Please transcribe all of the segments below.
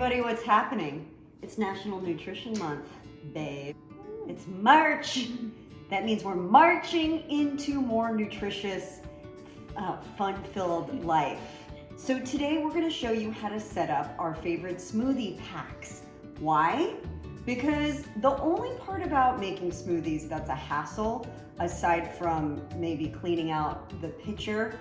everybody, what's happening? It's National Nutrition Month, babe. It's March. That means we're marching into more nutritious, fun-filled life. So today we're going to show you how to set up our favorite smoothie packs. Why? Because the only part about making smoothies that's a hassle, aside from maybe cleaning out the pitcher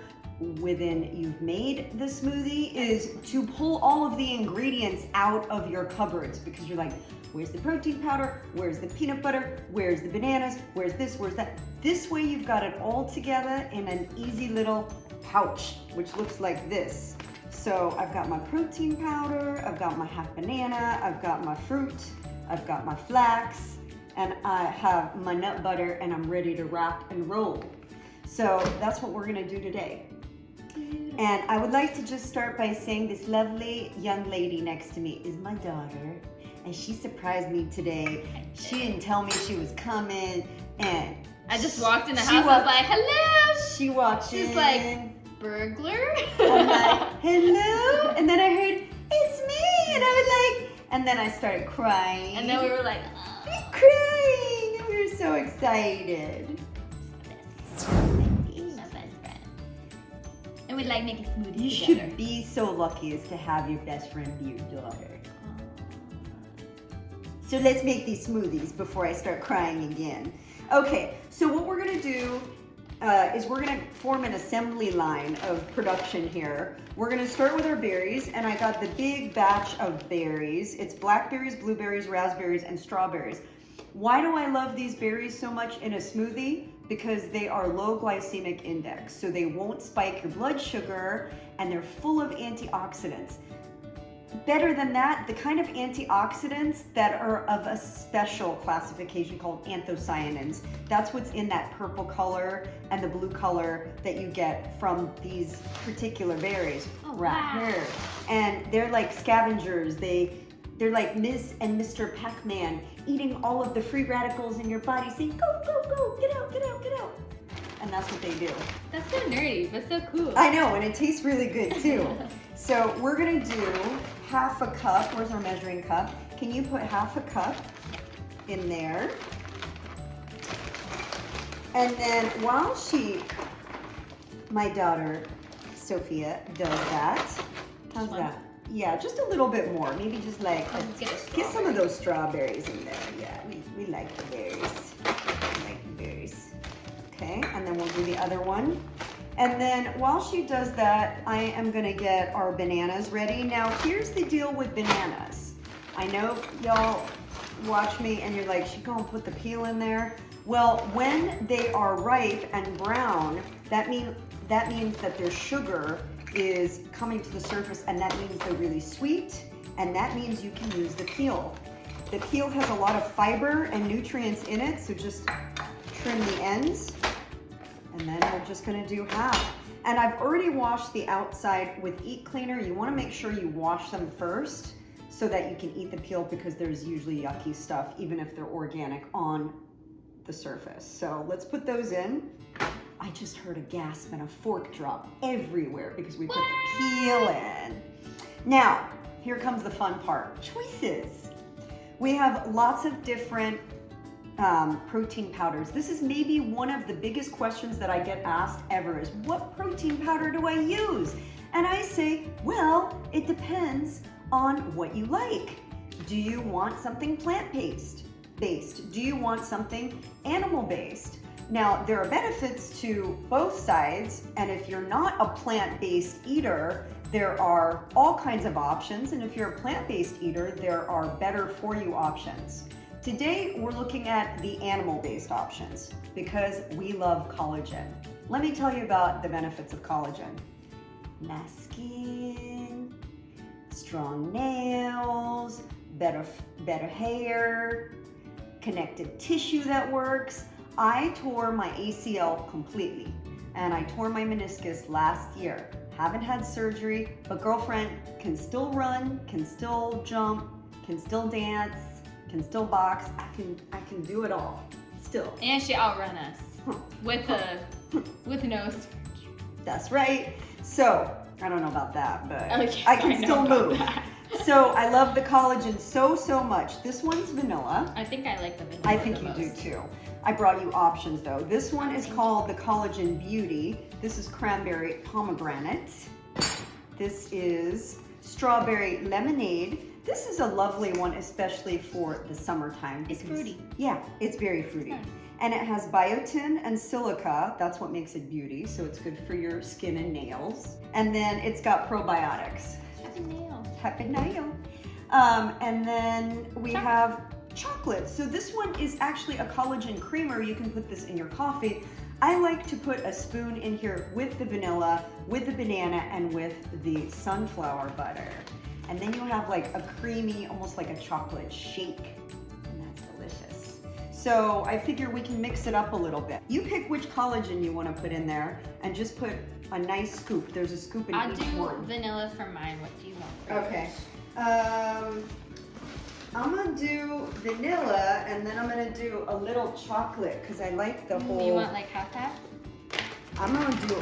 within you've made the smoothie, is to pull all of the ingredients out of your cupboards, because you're like, where's the protein powder? Where's the peanut butter? Where's the bananas? Where's this? Where's that? This way you've got it all together in an easy little pouch, which looks like this. So I've got my protein powder, I've got my half banana, I've got my fruit, I've got my flax, and I have my nut butter, and I'm ready to rock and roll. So that's what we're gonna do today. And I would like to just start by saying this lovely young lady next to me is my daughter, and she surprised me today. She didn't tell me she was coming, and I just walked in the house, I was like, hello! She walked in. She's like, burglar? I'm like, hello? And then I heard, it's me! And I was like, and then I started crying. And then we were like, oh. Crying! And we were so excited. And we like making smoothies You together. should be so lucky as to have your best friend be your daughter. So let's make these smoothies before I start crying again. Okay, so what we're gonna do is we're gonna form an assembly line of production here. We're gonna start with our berries, and I got the big batch of berries. It's blackberries, blueberries, raspberries, and strawberries. Why do I love these berries so much in a smoothie? Because they are low glycemic index, so they won't spike your blood sugar, and they're full of antioxidants. Better than that, the kind of antioxidants that are of a special classification called anthocyanins. That's what's in that purple color and the blue color that you get from these particular berries right here. And they're like scavengers. They're like Ms. and Mr. Pac-Man, eating all of the free radicals in your body, saying, go, go, go, get out, get out, get out. And that's what they do. That's so nerdy, but so cool. I know, and it tastes really good too. So we're gonna do half a cup. Where's our measuring cup? Can you put half a cup in there? And then while my daughter, Sophia, does that, how's that? Yeah, just a little bit more. Maybe just like, get some of those strawberries in there. Yeah, we like the berries. We like the berries. Okay, and then we'll do the other one. And then while she does that, I am gonna get our bananas ready. Now, here's the deal with bananas. I know y'all watch me and you're like, she gonna put the peel in there. Well, when they are ripe and brown, that means that their sugar is coming to the surface, and that means they're really sweet, and that means you can use the peel. The peel has a lot of fiber and nutrients in it, so just trim the ends, and then we're just gonna do half. And I've already washed the outside with Eat Cleaner. You wanna make sure you wash them first so that you can eat the peel, because there's usually yucky stuff, even if they're organic, on the surface. So let's put those in. I just heard a gasp and a fork drop everywhere because we put the peel in. Now, here comes the fun part, choices. We have lots of different protein powders. This is maybe one of the biggest questions that I get asked ever is, what protein powder do I use? And I say, well, it depends on what you like. Do you want something plant-based? Do you want something animal-based? Now, there are benefits to both sides, and if you're not a plant-based eater, there are all kinds of options, and if you're a plant-based eater, there are better for you options. Today, we're looking at the animal-based options because we love collagen. Let me tell you about the benefits of collagen. Nice skin, strong nails, better hair, connective tissue that works. I tore my ACL completely, and I tore my meniscus last year. Haven't had surgery, but girlfriend can still run, can still jump, can still dance, can still box. I can do it all, still. And she outrun us with no. That's right. So I don't know about that, but Oh, yes, I can still move. So I love the collagen so much. This one's vanilla. I think I like the vanilla. I think you do too. I brought you options though. This one is called the Collagen Beauty. This is cranberry pomegranate. This is strawberry lemonade. This is a lovely one, especially for the summertime. It's fruity. Yeah, it's very fruity. Nice. And it has biotin and silica. That's what makes it beauty. So it's good for your skin and nails. And then it's got probiotics. Happy nail. Happy nail. And then we have chocolate. So this one is actually a collagen creamer. You can put this in your coffee. I like to put a spoon in here with the vanilla, with the banana, and with the sunflower butter. And then you have like a creamy, almost like a chocolate shake. And that's delicious. So I figure we can mix it up a little bit. You pick which collagen you want to put in there and just put a nice scoop. There's a scoop in each one. I'll do vanilla for mine. What do you want for Okay. yours? I'm gonna do vanilla and then I'm gonna do a little chocolate because I like the whole. You want like half? I'm gonna do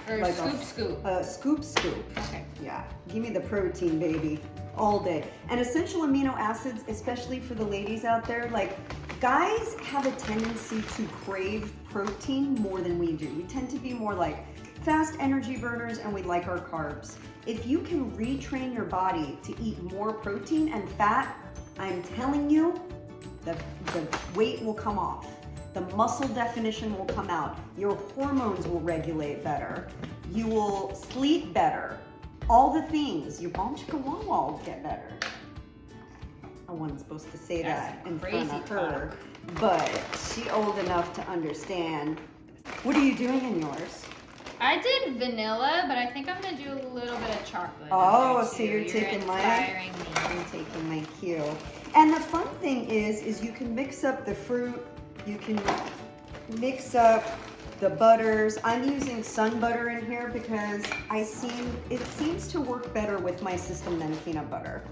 Or like scoop? Scoop. Okay. Yeah, give me the protein, baby, all day. And essential amino acids, especially for the ladies out there, like guys have a tendency to crave protein more than we do. We tend to be more like fast energy burners and we like our carbs. If you can retrain your body to eat more protein and fat, I'm telling you, the weight will come off. The muscle definition will come out. Your hormones will regulate better. You will sleep better. All the things. Your bom chicka wow will get better. I wasn't supposed to say that in front of her, but she's old enough to understand. What are you doing in yours? I did vanilla, but I think I'm gonna do a little bit of chocolate. Oh, so you're taking mine? Inspiring me. I'm taking my cue. And the fun thing is you can mix up the fruit. You can mix up the butters. I'm using sun butter in here because it seems to work better with my system than peanut butter.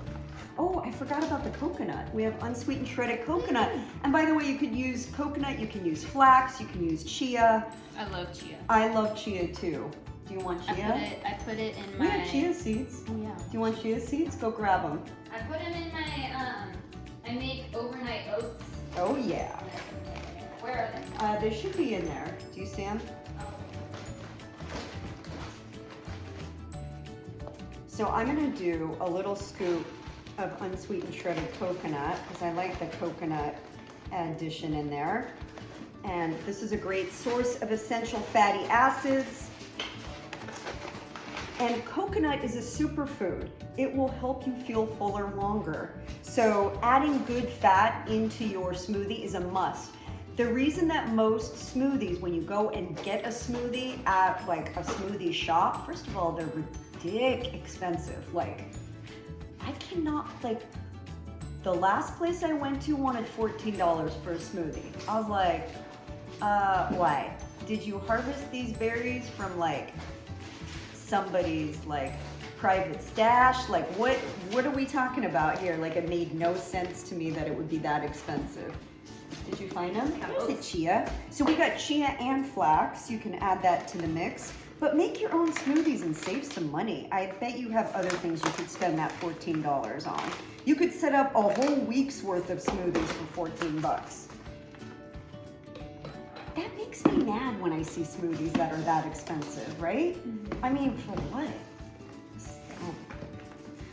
Oh, I forgot about the coconut. We have unsweetened shredded coconut. And by the way, you could use coconut, you can use flax, you can use chia. I love chia. I love chia too. Do you want chia? I put it in my... We have chia seeds. Oh, yeah. Do you want chia seeds? Go grab them. I put them in my, I make overnight oats. Oh yeah. Where are they? They should be in there. Do you see them? So I'm gonna do a little scoop of unsweetened shredded coconut because I like the coconut addition in there. And this is a great source of essential fatty acids. And coconut is a superfood. It will help you feel fuller longer. So adding good fat into your smoothie is a must. The reason that most smoothies, when you go and get a smoothie at like a smoothie shop, first of all, they're ridiculous expensive. Like, I cannot, like, the last place I went to wanted $14 for a smoothie. I was like, why? Did you harvest these berries from like somebody's like private stash? Like what are we talking about here? Like it made no sense to me that it would be that expensive. Did you find them? There's the chia. So we got chia and flax. You can add that to the mix. But make your own smoothies and save some money. I bet you have other things you could spend that $14 on. You could set up a whole week's worth of smoothies for 14 bucks. That makes me mad when I see smoothies that are that expensive, right? Mm-hmm. I mean, for what?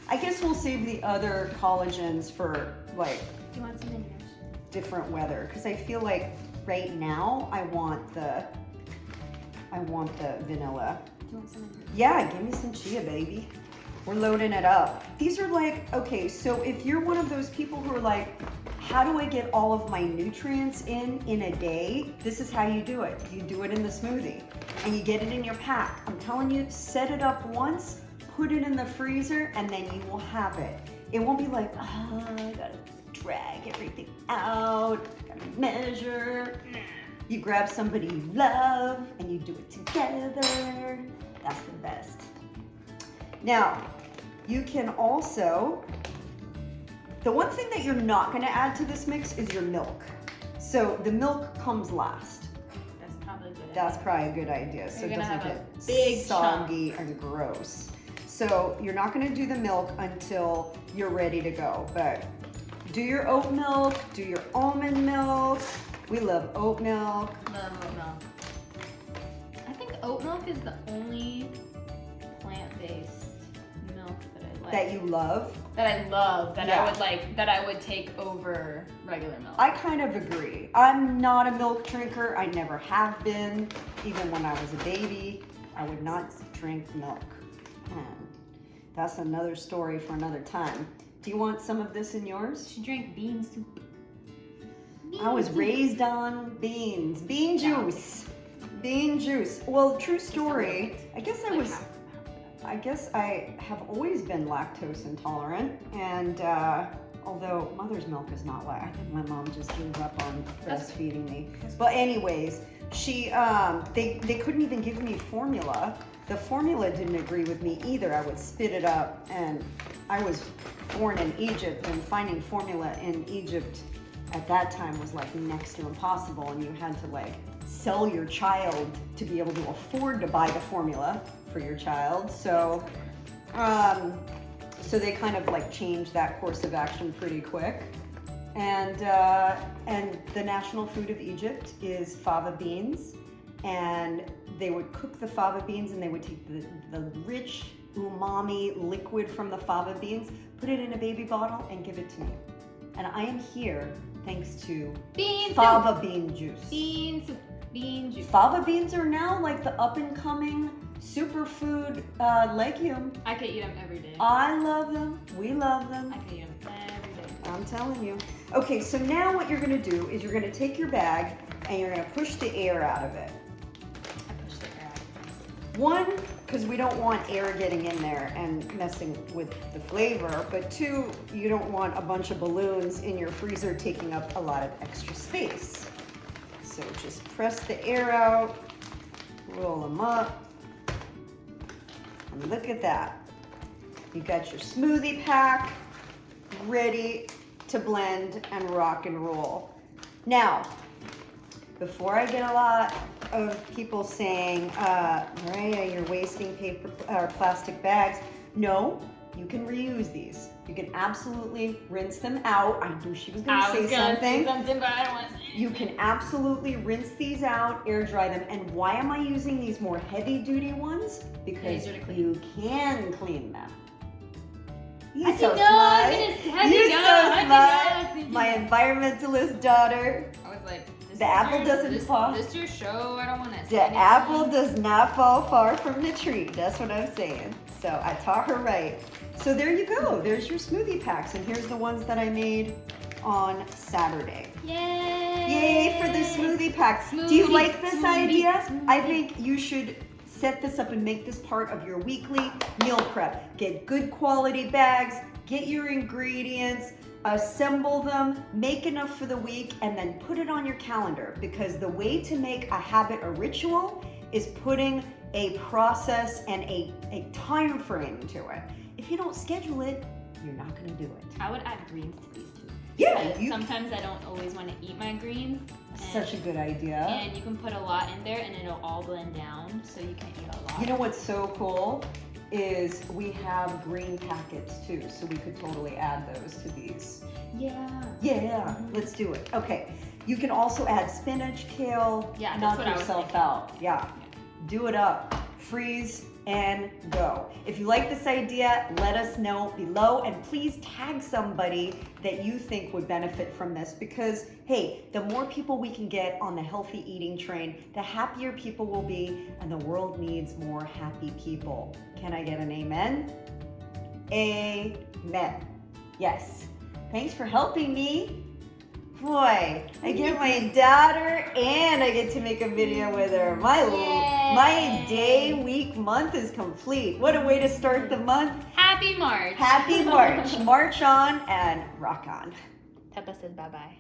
I guess we'll save the other collagens for like Do you want some in yours? Different weather, because I feel like right now I want the vanilla. Do you want some in yours? Yeah, give me some chia, baby. We're loading it up. These are like, okay, so if you're one of those people who are like, how do I get all of my nutrients in a day? This is how you do it. You do it in the smoothie and you get it in your pack. I'm telling you, set it up once, put it in the freezer, and then you will have it. It won't be like, oh, I gotta drag everything out, gotta measure. You grab somebody you love and you do it together. That's the best. Now, you can also, the one thing that you're not gonna add to this mix is your milk. So the milk comes last. That's probably a good idea. That's probably a good idea. So You're it gonna doesn't have a get big soggy and gross. So you're not gonna do the milk until you're ready to go. But do your oat milk, do your almond milk. We love oat milk. Love oat milk. I think oat milk is the only plant-based milk that I like. That you love? That I love, that Yeah. I would like, that I would take over regular milk. I kind of agree. I'm not a milk drinker. I never have been. Even when I was a baby, I would not drink milk. That's another story for another time. Do you want some of this in yours? She drank bean soup. I was raised on beans. Bean juice. Bean juice. Well, true story. I guess I have always been lactose intolerant, and although mother's milk is not I think my mom just gave up on breastfeeding me. But anyways, they couldn't even give me formula. The formula didn't agree with me either. I would spit it up, and I was born in Egypt, and finding formula in Egypt at that time was like next to impossible, and you had to like sell your child to be able to afford to buy the formula for your child. So so they kind of like changed that course of action pretty quick. And the national food of Egypt is fava beans, and they would cook the fava beans, and they would take the rich umami liquid from the fava beans, put it in a baby bottle, and give it to me. And I am here thanks to fava bean juice. Bean juice. Fava beans are now like the up-and-coming superfood legume. I could eat them every day. I love them. We love them. I could eat them every day. I'm telling you. Okay, so now what you're gonna do is you're gonna take your bag and you're gonna push the air out of it. I push the air out. One, because we don't want air getting in there and messing with the flavor, but two, you don't want a bunch of balloons in your freezer taking up a lot of extra space. So just press the air out, roll them up, and look at that. You got your smoothie pack ready to blend and rock and roll. Now, before I get a lot of people saying, Maria, you're wasting paper or plastic bags. No, you can reuse these. You can absolutely rinse them out. I knew she was going to say something. But I don't want to say anything. You can absolutely rinse these out, air dry them. And why am I using these more heavy duty ones? Because you can clean them. You're so smart. You're so smart. My environmentalist daughter. I was like, the apple doesn't fall. This is your show. I don't want to. The apple does not fall far from the tree. That's what I'm saying. So I taught her right. So there you go. There's your smoothie packs, and here's the ones that I made on Saturday. Yay! Yay for the smoothie packs. Do you like this idea? I think you should set this up and make this part of your weekly meal prep. Get good quality bags, get your ingredients, assemble them, make enough for the week, and then put it on your calendar, because the way to make a habit a ritual is putting a process and a time frame to it. If you don't schedule it, you're not going to do it. I would add greens to these too. Yeah. Sometimes I don't always want to eat my greens. Such a good idea. And you can put a lot in there and it'll all blend down, so you can eat a lot. You know what's so cool is we have green packets too, so we could totally add those to these. Yeah, let's do it. Okay, you can also add spinach, kale, knock yourself out. Yeah, do it up, freeze and go. If you like this idea, let us know below, and please tag somebody that you think would benefit from this, because hey, the more people we can get on the healthy eating train, the happier people will be, and the world needs more happy people. Can I get an amen? Amen. Yes. Thanks for helping me. Boy, I get my daughter and I get to make a video with her. My day, week, month is complete. What a way to start the month. Happy March. Happy March. March on and rock on. Peppa says bye-bye.